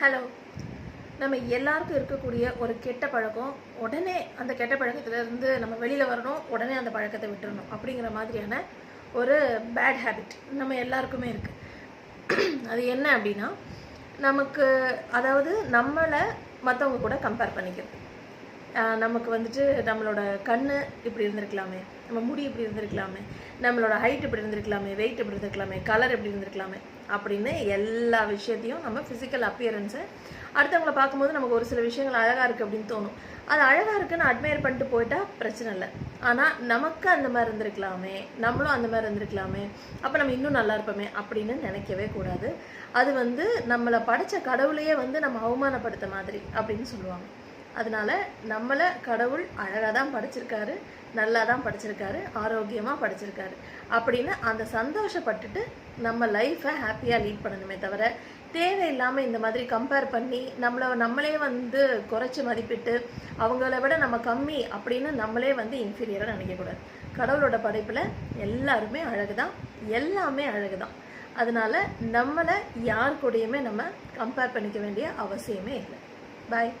Hello. நம்ம எல்லாருக்கும் இருக்கக்கூடிய ஒரு கெட்ட பழக்கம், உடனே அந்த கெட்ட பழக்கத்துலேருந்து நம்ம வெளியில் வரணும், உடனே அந்த பழக்கத்தை விட்டுறணும் அப்படிங்கிற மாதிரியான ஒரு பேட் ஹேபிட் நம்ம எல்லாருக்குமே இருக்குது. அது என்ன அப்படின்னா, நமக்கு அதாவது நம்மளை மற்றவங்க கூட கம்பேர் பண்ணிக்கிறது. நமக்கு வந்துட்டு நம்மளோட கண் இப்படி இருந்திருக்கலாமே, நம்ம முடி இப்படி இருந்திருக்கலாமே, நம்மளோட ஹைட் இப்படி இருந்திருக்கலாமே, வெயிட் இப்படி இருந்திருக்கலாமே, கலர் எப்படி இருந்திருக்கலாமே அப்படின்னு எல்லா விஷயத்தையும் நம்ம ஃபிசிக்கல் அப்பியரன்ஸை அடுத்தவங்களை பார்க்கும்போது நமக்கு ஒரு சில விஷயங்கள் அழகாக இருக்குது அப்படின்னு தோணும். அது அழகாக இருக்குன்னு அட்மையர் பண்ணிட்டு போயிட்டா பிரச்சனை இல்லை. ஆனால் நமக்கு அந்த மாதிரி இருந்திருக்கலாமே, நம்மளும் அந்த மாதிரி இருந்திருக்கலாமே, அப்போ நம்ம இன்னும் நல்லா இருப்போமே அப்படின்னு நினைக்கவே கூடாது. அது நம்மளை படைச்ச கடவுளையே நம்ம அவமானப்படுத்த மாதிரி அப்படின்னு சொல்லுவாங்க. அதனால நம்மளை கடவுள் அழகாக தான் படைச்சிருக்காரு, நல்லா தான் படைச்சிருக்காரு, ஆரோக்கியமாக படைச்சிருக்காரு அப்படின்னு அந்த சந்தோஷப்பட்டுட்டு நம்ம லைஃப்பை ஹாப்பியாக லீட் பண்ணணுமே தவிர, தேவையில்லாமல் இந்த மாதிரி கம்பேர் பண்ணி நம்மளே குறைச்சி மதிப்பிட்டு அவங்கள விட நம்ம கம்மி அப்படின்னு நம்மளே இன்ஃபீரியராக நினைக்கக்கூடாது. கடவுளோட படைப்பில் எல்லாருமே அழகு தான், எல்லாமே அழகு தான். அதனால நம்மளை யார் கூடயுமே நம்ம கம்பேர் பண்ணிக்க வேண்டிய அவசியமே இல்லை. பாய்.